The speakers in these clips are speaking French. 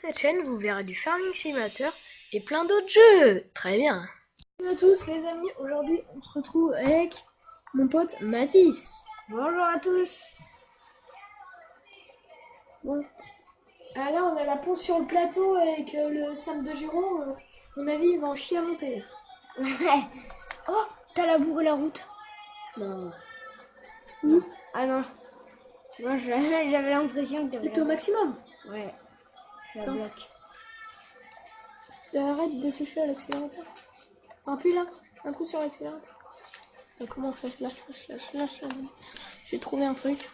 cette chaîne, vous verrez du Farming Simulator et plein d'autres jeux. Très bien. Bonjour à tous les amis, aujourd'hui on se retrouve avec mon pote Mathis. Bonjour à tous. Bon, là on a la ponce sur le plateau avec le Sam de Giron. À mon avis il va en chier à monter. Oh, t'as labouré la route. Non. Ah non. Moi j'avais l'impression que t'avais. T'es au maximum. Ouais. Je la Attends. bloque. Arrête de toucher à l'accélérateur. Appuie là, un coup sur l'accélérateur. Comment on fait? Lâche. J'ai trouvé un truc.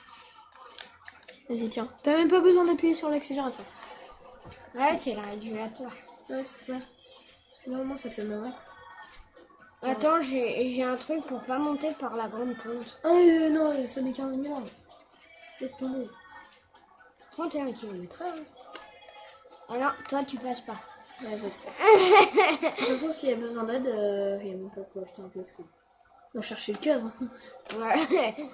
Vas-y tiens. T'as même pas besoin d'appuyer sur l'accélérateur. Ouais, c'est le régulateur. Ouais, c'est très bien. Parce que normalement ça fait le même axe. Attends, j'ai un truc pour pas monter par la grande pente. Ah non, ça met 15 000 ans. Laisse tomber. 31 km/h. Ah non, toi tu passes pas. Ouais, vas-y. De toute façon, s'il y a besoin d'aide, il y a même pas pour acheter un peu de sous. On va chercher le cadre. Ouais.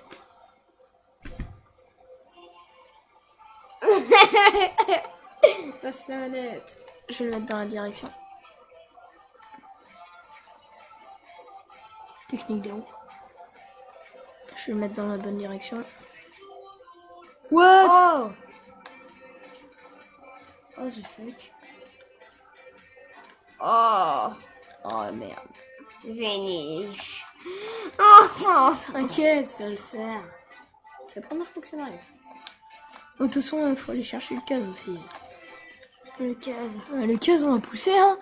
Passe la manette. Je vais le mettre dans la direction. Technique des roues. Je vais le mettre dans la bonne direction. What? Oh. Oh, the fuck. Oh. Oh merde. Finish. Oh. T'inquiète, ça va le faire. C'est la première fois que ça m'arrive. De toute façon, il faut aller chercher le cadre aussi. Le case. Le cadre, on va pousser, hein.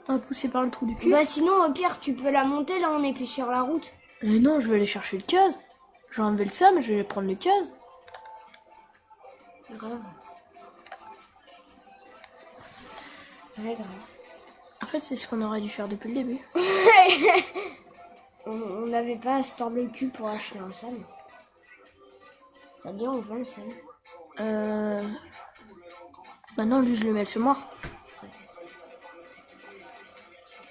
On va pousser par le trou du cul. Bah sinon, au pire, tu peux la monter, là on est plus sur la route. Non, je vais aller chercher le case. Je vais enlever le Sam, je vais prendre le case. Grave. Ouais, grave. En fait, c'est ce qu'on aurait dû faire depuis le début. On n'avait pas à se tordre le cul pour acheter un Sam. Ça dit, on vend le Sam. Maintenant, lui, je le mets le semoir.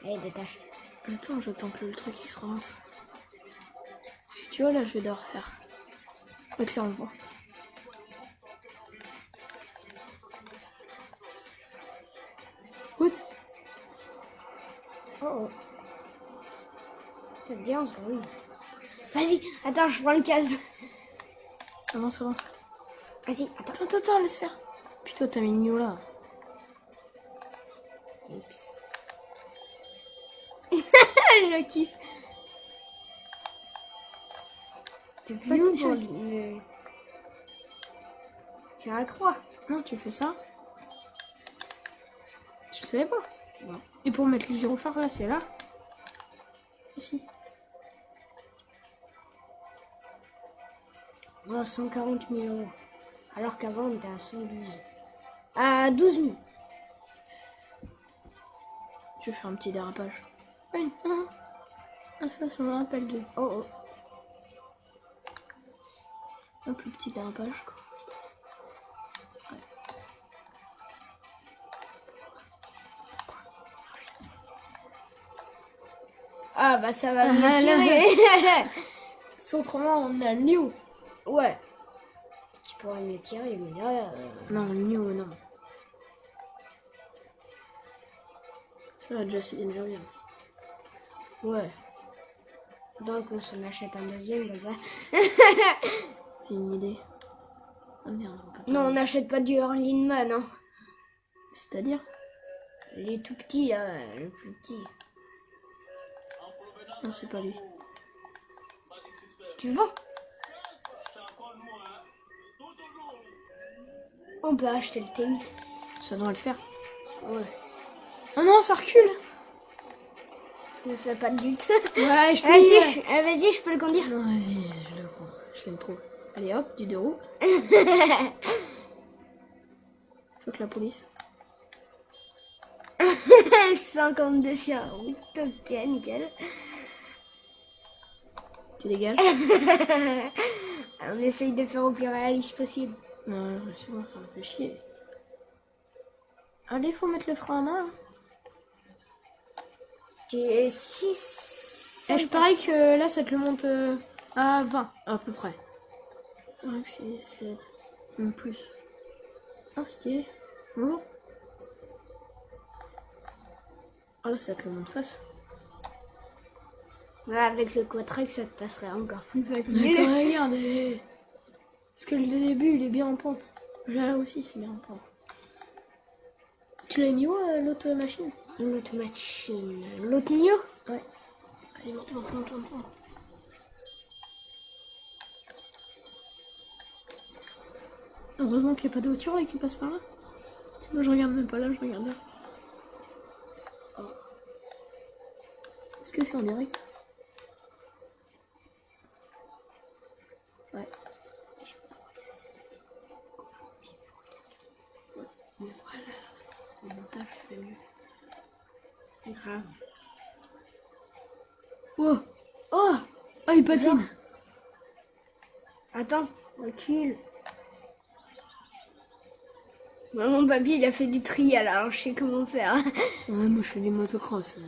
Allez, détache. Attends, j'attends que le truc il se relance. Tu vois, là, je vais devoir faire. Ok, on le voit. Écoute. Oh oh. Ça te dit, on se grouille. Vas-y, attends, je prends le case. Avance. Vas-y, attends. Attends, laisse faire. Putain, t'as mis le New là. Oups. Je kiffe. T'es plus où pour le... Sur la croix. Non, tu fais ça. Tu le savais pas? Non. Et pour mettre le gyrophare là, c'est là. Aussi. Oh, 140 000 euros. Alors qu'avant, on était à 112. À 12 000. Je vais faire un petit dérapage. Ah, ça me rappelle de. Oh oh. Un plus petit dérapage. Ah bah ça va me tirer. Sans autrement, on a le New. Ouais. Tu pourrais me tirer, mais là... Non, le New, non. Ça va déjà, c'est bien bien. Ouais. Donc on s'en achète un deuxième comme ça. J'ai une idée. Ah merde, on peut pas. Non, on n'achète pas du Hurling Man, hein. C'est-à-dire? Les tout petits, là, le plus petit. Non, c'est pas lui. Tu vends? On peut acheter le T8. Ça doit le faire. Ouais. Oh non, ça recule. Je me fais pas de but. Ouais, je Vas-y, je peux le conduire. Non, vas-y, je le prends. Je l'aime trop. Allez hop, du deux roues. Faut que la police. 52 sur la route. Ok, nickel. Tu dégages. On essaye de faire au plus réaliste possible. Non, c'est bon, ça me fait chier. Allez, faut mettre le frein à main. Tu es 6. Et je parie que là, ça te le monte à 20, à peu près. 5, 6, 7, même plus. Ah, stylé. Bonjour. Ah là, ça te le montre face. Ouais, avec le quadrex, ça te passerait encore plus Mais facile. attends, regarde. Parce que le début, il est bien en pente. Là aussi, c'est bien en pente. Tu l'as mis où, l'autre machine? L'autre machine. L'autre Nio? Ouais. Vas-y, monte. Heureusement qu'il n'y a pas de voiture là qui passe par là. Moi, je regarde même pas là, je regarde là. Oh. Est-ce que c'est en direct? Ouais. Bon, voilà. Au montage, je fais mieux. Grave. Oh! Oh! Ah, il patine! Genre. Attends, recule. Mon papy, il a fait du trial, alors je sais comment faire. Ouais, moi je fais du motocross.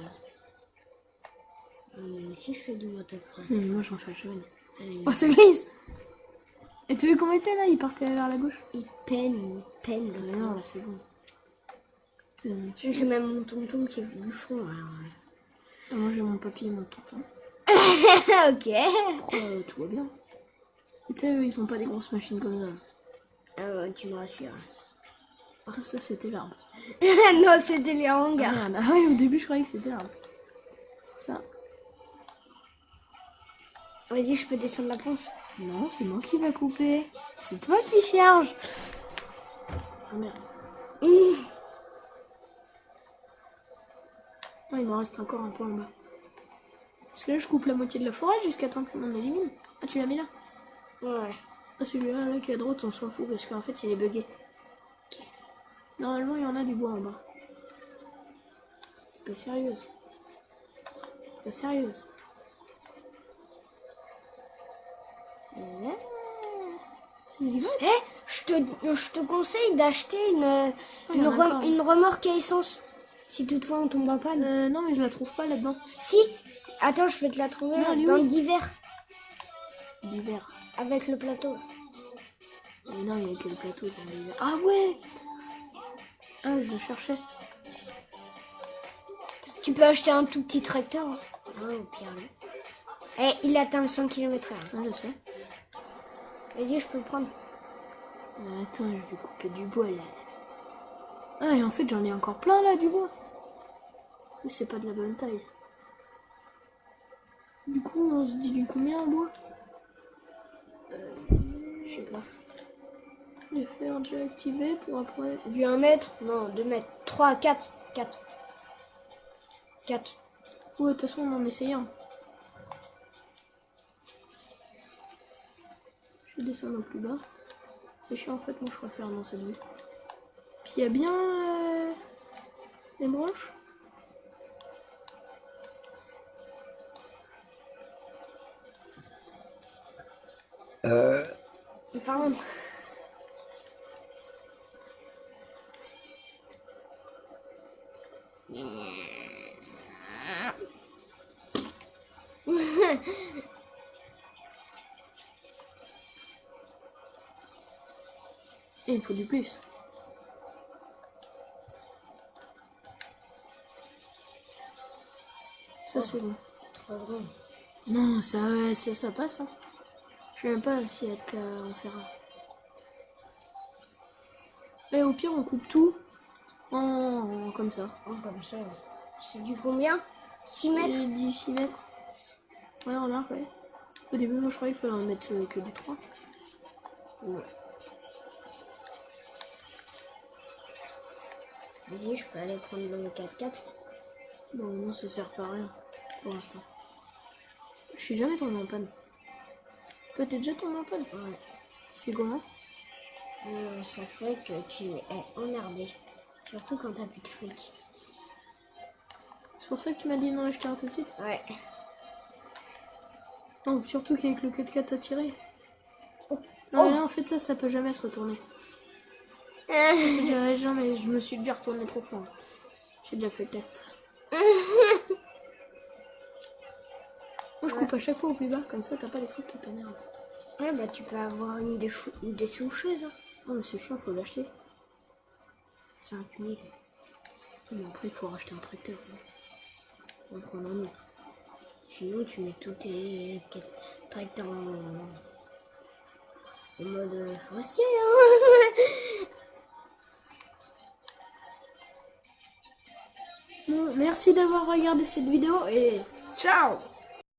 Si je fais du motocross. Moi j'en fais jamais. Oh, ça glisse! Et tu vois comment il était là? Il partait vers la gauche. Il peine. Mais non, là c'est bon. J'ai même mon tonton qui est bouchon. Moi j'ai mon papy et mon tonton. Ok. Pourquoi tout va bien? Tu sais, eux, ils ont pas des grosses machines comme ça. Ah ouais, tu me rassures. Ah, ça c'était l'arbre. Non, c'était les hangars. Ah, merde. Ah ouais, au début je croyais que c'était l'arbre. Ça. Vas-y, je peux descendre la ponce. Non, c'est moi qui va couper. C'est toi qui charge. Ah merde. Ah, il m'en reste encore un peu en bas. Parce que là, je coupe la moitié de la forêt jusqu'à temps qu'on en élimine. Ah, tu l'as mis là? Ouais. Ah, celui-là, là, qui est à droite, on s'en fout parce qu'en fait, il est bugué. Normalement, il y en a du bois en bas. T'es pas sérieuse. Pas sérieuse. C'est du bois. Eh, je te conseille d'acheter il y en a encore. une remorque à essence. Si toutefois on tombe en panne. Non, mais je la trouve pas là-dedans. Si. Attends, je vais te la trouver Non, elle est dans où? l'hiver. L'hiver. Avec le plateau. Mais non, il y a que le plateau dans l'hiver. Ah ouais! Ah, je cherchais. Tu peux acheter un tout petit tracteur. Ah, au pire, non. Eh, il atteint le 100 km/h. Ah, je sais. Vas-y, je peux le prendre. Mais attends, je vais couper du bois là. Ah, et en fait, j'en ai encore plein là, du bois. Mais c'est pas de la bonne taille. Du coup, on se dit du combien en bois? Je sais pas. Les faire déjà activer pour après. Du 1 mètre? Non, 2 mètres. 3, 4. 4. Ouais, de toute façon, on en essaye un. Je vais descendre au plus bas. C'est chiant en fait, moi je préfère dans cette vue. Puis il y a bien les branches. Pardon. Et il faut du plus. Ça c'est bon. Trop grand. Non, ça passe. Hein. Je sais même pas s'il y a de qu'à en faire un. Et au pire, on coupe tout comme ça. Oh, comme ça. C'est du combien? 6 mètres? J'ai dit 6 mètres. Ouais, on l'a ouais. Au début, moi je croyais qu'il fallait en mettre que du 3. Ouais. Vas-y, je peux aller prendre le 4x4. Bon, non, ça sert pas à rien pour l'instant. Je suis jamais tombé en panne. Toi, t'es déjà tombé en panne? Ouais. Ça fait comment? Ça fait que tu es emmerdé. Surtout quand t'as plus de fric. C'est pour ça que tu m'as dit non acheter un tout de suite? Ouais. Non, surtout qu'avec le 4x4 t'as tiré. Oh. Non, mais là, en fait, ça peut jamais se retourner. Jamais, je me suis déjà retourné trop fort. J'ai déjà fait le test. Moi, je coupe à chaque fois au plus bas, comme ça, t'as pas les trucs qui t'emmerdent. Ouais, bah tu peux avoir une des soucheuses. Hein. Non, mais c'est chiant, faut l'acheter. 5000. Mais après, il faut racheter un tracteur. On va prendre un autre. Sinon, tu mets tous tes tracteurs en mode forestier. Hein. Bon, merci d'avoir regardé cette vidéo et ciao!